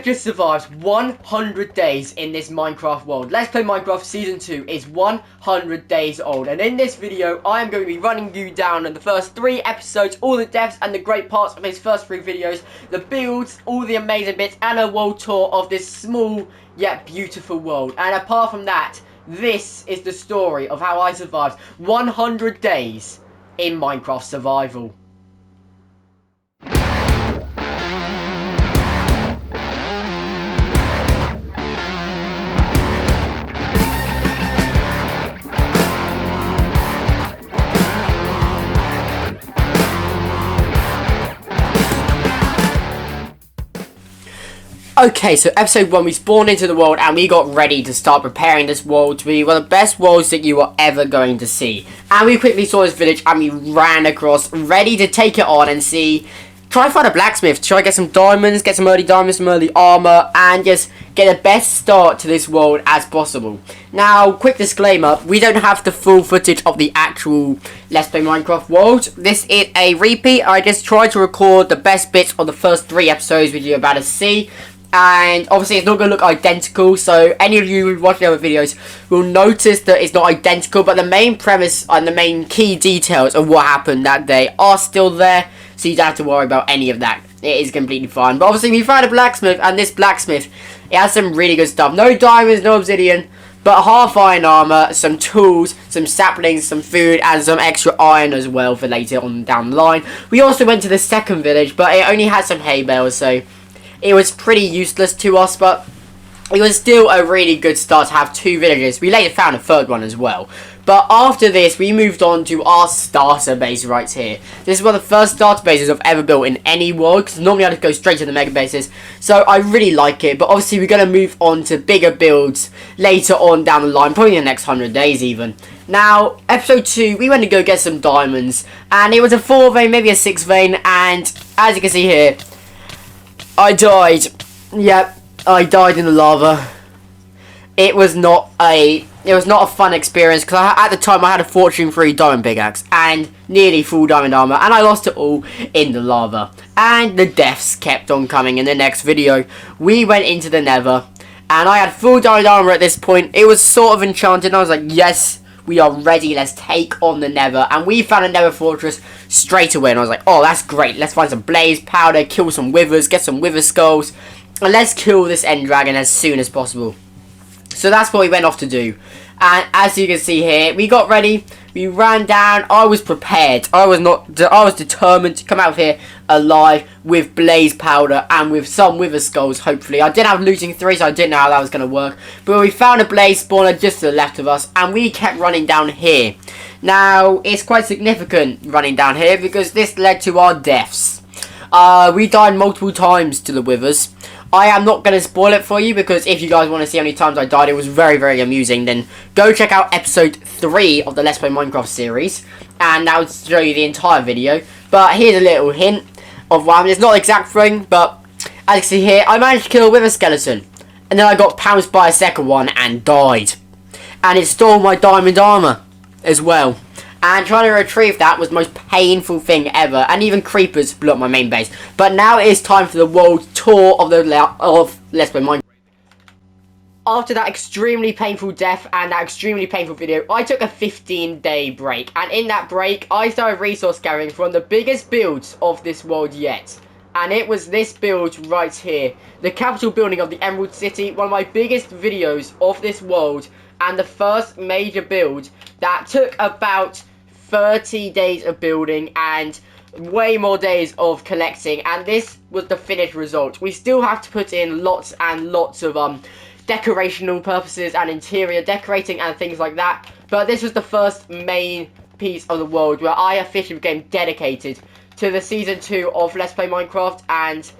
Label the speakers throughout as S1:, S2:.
S1: Just survived 100 days in this Minecraft world. Let's Play Minecraft Season 2 is 100 days old. And in this video, I am going to be running you down in the first 3 episodes, all the deaths and the great parts of his first 3 videos, the builds, all the amazing bits, and a world tour of this small yet beautiful world. And apart from that, this is the story of how I survived 100 days in Minecraft survival. Okay, so episode 1, we spawned into the world and we got ready to start preparing this world to be one of the best worlds that you are ever going to see. And we quickly saw this village and we ran across, ready to take it on and try and find a blacksmith, try to get some diamonds, get some early diamonds, some early armor, and just get the best start to this world as possible. Now, quick disclaimer, we don't have the full footage of the actual Let's Play Minecraft world. This is a repeat. I just tried to record the best bits of the first 3 episodes which you're about to see. And obviously it's not going to look identical, so any of you who watch the other videos will notice that it's not identical, but the main premise and the main key details of what happened that day are still there, so you don't have to worry about any of that. It is completely fine. But obviously we found a blacksmith, and this blacksmith, it has some really good stuff. No diamonds, no obsidian, but half iron armor, some tools, some saplings, some food, and some extra iron as well for later on down the line. We also went to the second village, but it only had some hay bales, so it was pretty useless to us, but it was still a really good start to have 2 villages. We later found a 3rd one as well. But after this, we moved on to our starter base right here. This is one of the first starter bases I've ever built in any world, because normally I just go straight to the mega bases. So I really like it, but obviously we're going to move on to bigger builds later on down the line, probably in the next 100 days even. Now, episode 2, we went to go get some diamonds, and it was a 4 vein, maybe a 6 vein, and as you can see here, I died. Yep, I died in the lava. It was not a fun experience, because at the time I had a Fortune 3 diamond pickaxe and nearly full diamond armor, and I lost it all in the lava. And the deaths kept on coming in the next video. We went into the nether, and I had full diamond armor at this point. It was sort of enchanted, and I was like, yes, we are ready, let's take on the nether. And we found a nether fortress straight away, and I was like, oh, that's great, let's find some blaze powder, kill some withers, get some wither skulls, and let's kill this end dragon as soon as possible. So that's what we went off to do. And as you can see here, we got ready, we ran down, I was prepared, I was determined to come out of here alive with blaze powder and with some wither skulls, hopefully. I didn't have looting 3, so I didn't know how that was going to work. But we found a blaze spawner just to the left of us, and we kept running down here. Now, it's quite significant running down here, because this led to our deaths. We died multiple times to the withers. I am not going to spoil it for you, because if you guys want to see how many times I died, it was very, very amusing, then go check out episode 3 of the Let's Play Minecraft series, and that would show you the entire video. But here's a little hint of what happened. It's not the exact thing, but as you can see here, I managed to kill a wither skeleton, and then I got pounced by a second one and died. And it stole my diamond armor as well. And trying to retrieve that was the most painful thing ever. And even creepers blew up my main base. But now it is time for the world tour of Let's Play Minecraft. After that extremely painful death and that extremely painful video, I took a 15-day break. And in that break, I started resource gathering from the biggest builds of this world yet. And it was this build right here. The capital building of the Emerald City. One of my biggest videos of this world. And the first major build that took about 30 days of building and way more days of collecting, and this was the finished result. We still have to put in lots and lots of decorational purposes and interior decorating and things like that, but this was the first main piece of the world where I officially became dedicated to the season 2 of Let's Play Minecraft. And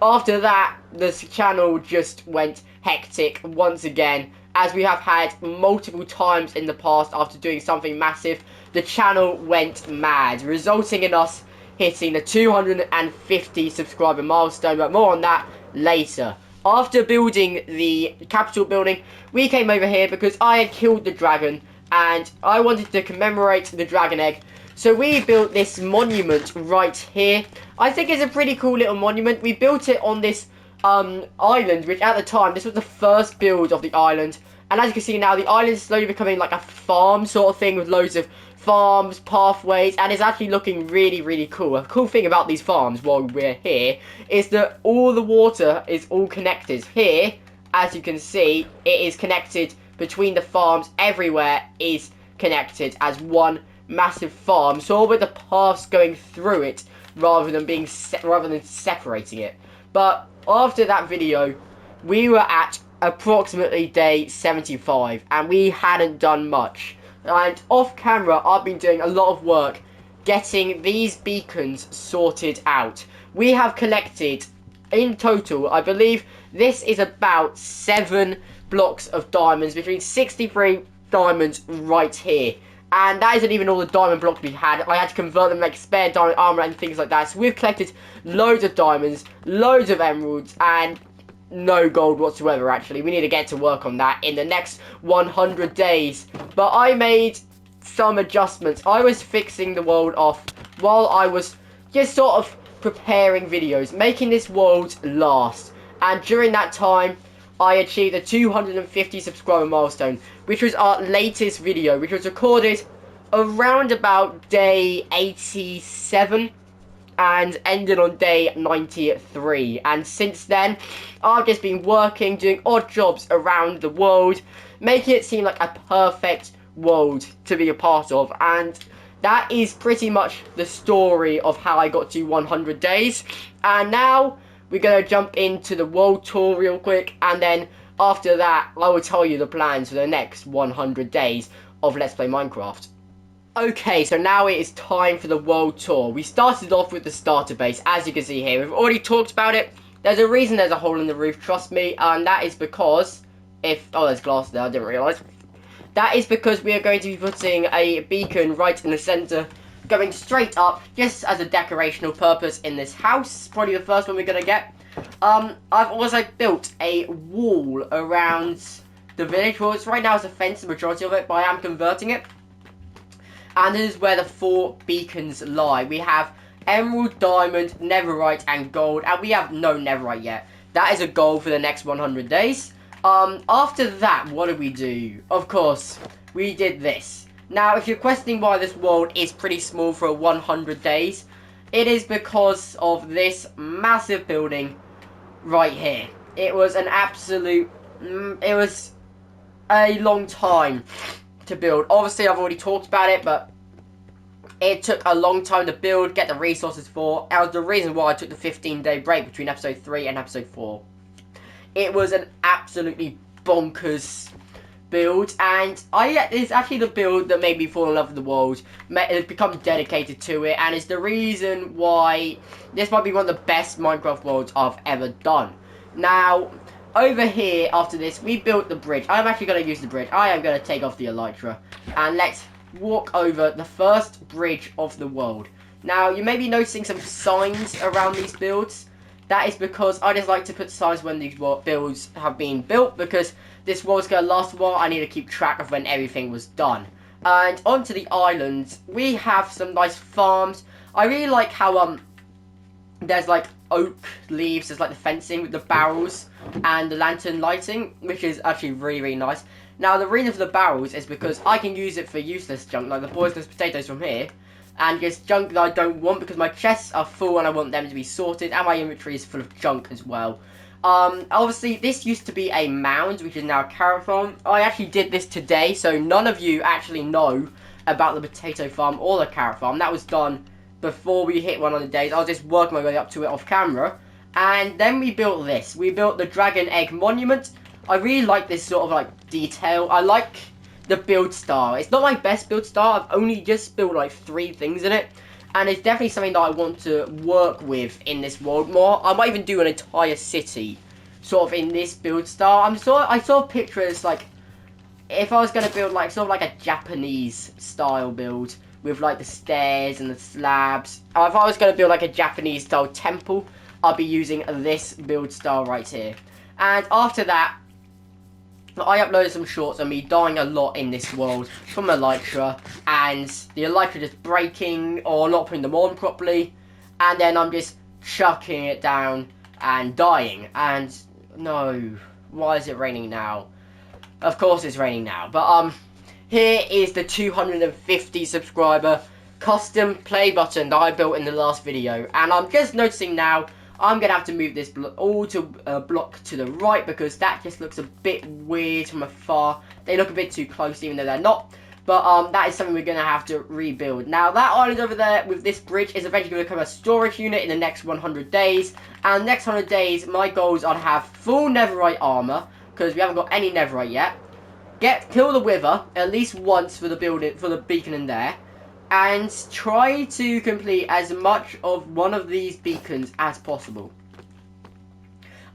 S1: after that, this channel just went hectic once again, as we have had multiple times in the past. After doing something massive, the channel went mad, resulting in us hitting the 250 subscriber milestone, but more on that later. After building the capital building, we came over here because I had killed the dragon, and I wanted to commemorate the dragon egg. So we built this monument right here. I think it's a pretty cool little monument. We built it on this island, which at the time, this was the first build of the island. And as you can see now, the island is slowly becoming like a farm sort of thing with loads of farms, pathways, and it's actually looking really, really cool. A cool thing about these farms while we're here is that all the water is all connected. Here, as you can see, it is connected between the farms. Everywhere is connected as one massive farm, so all with the paths going through it rather than separating it. But after that video, we were at approximately day 75 and we hadn't done much. And off camera, I've been doing a lot of work getting these beacons sorted out. We have collected, in total, I believe this is about 7 blocks of diamonds, between 63 diamonds right here. And that isn't even all the diamond blocks we had. I had to convert them like spare diamond armor and things like that. So we've collected loads of diamonds, loads of emeralds, and no gold whatsoever, actually. We need to get to work on that in the next 100 days. But I made some adjustments. I was fixing the world off while I was just sort of preparing videos, making this world last. And during that time, I achieved a 250 subscriber milestone, which was our latest video, which was recorded around about day 87 and ended on day 93. And since then, I've just been working, doing odd jobs around the world, making it seem like a perfect world to be a part of. And that is pretty much the story of how I got to 100 days. And now we're going to jump into the world tour real quick, and then after that, I will tell you the plans for the next 100 days of Let's Play Minecraft. Okay, so now it is time for the world tour. We started off with the starter base, as you can see here. We've already talked about it. There's a reason there's a hole in the roof, trust me, and that is because oh, there's glass there, I didn't realise. That is because we are going to be putting a beacon right in the centre, going straight up, just as a decorational purpose in this house. Probably the first one we're going to get. I've also built a wall around the village. Well, right now it's a fence, the majority of it, but I am converting it. And this is where the 4 beacons lie. We have emerald, diamond, netherite, and gold. And we have no netherite yet. That is a goal for the next 100 days. After that, what did we do? Of course, we did this. Now, if you're questioning why this world is pretty small for 100 days, it is because of this massive building right here. It was an absolute... it was a long time to build. Obviously, I've already talked about it, but it took a long time to build, get the resources for. That was the reason why I took the 15-day break between episode 3 and episode 4. It was an absolutely bonkers build, and it's actually the build that made me fall in love with the world. It's become dedicated to it, and it's the reason why this might be one of the best Minecraft worlds I've ever done. Now, over here, after this, we built the bridge. I'm actually going to use the bridge. I am going to take off the elytra, and let's walk over the first bridge of the world. Now, you may be noticing some signs around these builds. That is because I just like to put signs when these builds have been built, because this world's going to last a while. I need to keep track of when everything was done. And onto the island, we have some nice farms. I really like how there's like oak leaves, there's like the fencing with the barrels and the lantern lighting, which is actually really, really nice. Now, the reason for the barrels is because I can use it for useless junk, like the poisonous potatoes from here, and just junk that I don't want, because my chests are full and I want them to be sorted, and my inventory is full of junk as well. Obviously, this used to be a mound, which is now a carrot farm. I actually did this today, so none of you actually know about the potato farm or the carrot farm. That was done before we hit 100 days. I was just working my way up to it off camera. And then we built this. We built the dragon egg monument. I really like this sort of like detail. I like the build style. It's not my best build style. I've only just built like 3 things in it. And it's definitely something that I want to work with in this world more. I might even do an entire city sort of in this build style. I sort of picture it as like, if I was going to build like sort of like a Japanese style build with like the stairs and the slabs. If I was going to build like a Japanese style temple, I'll be using this build style right here. And after that, I uploaded some shorts of me dying a lot in this world from elytra, and the elytra just breaking or not putting them on properly, and then I'm just chucking it down and dying. And no, why is it raining now? Of course it's raining now. But here is the 250 subscriber custom play button that I built in the last video, and I'm just noticing now I'm gonna have to move this block to the right because that just looks a bit weird from afar. They look a bit too close even though they're not. But that is something we're gonna have to rebuild. Now that island over there with this bridge is eventually gonna become a storage unit in the next 100 days. And the next 100 days, my goals are to have full netherite armor because we haven't got any netherite yet. Kill the wither at least once for the beacon in there. And try to complete as much of one of these beacons as possible.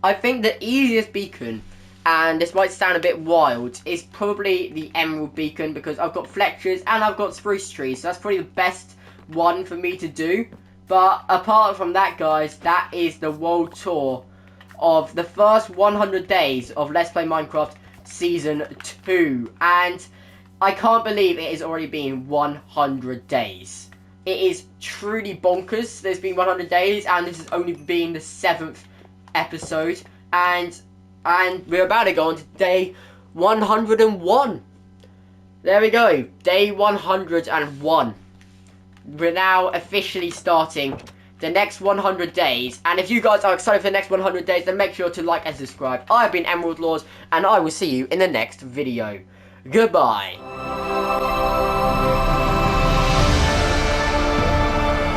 S1: I think the easiest beacon, and this might sound a bit wild, is probably the emerald beacon because I've got Fletchers and I've got spruce trees. So that's probably the best one for me to do. But apart from that, guys, that is the world tour of the first 100 days of Let's Play Minecraft Season 2. And I can't believe it has already been 100 days. It is truly bonkers. There's been 100 days, and this has only been the 7th episode. And we're about to go on to day 101. There we go. Day 101. We're now officially starting the next 100 days. And if you guys are excited for the next 100 days, then make sure to like and subscribe. I've been Emerald Laws, and I will see you in the next video. Goodbye.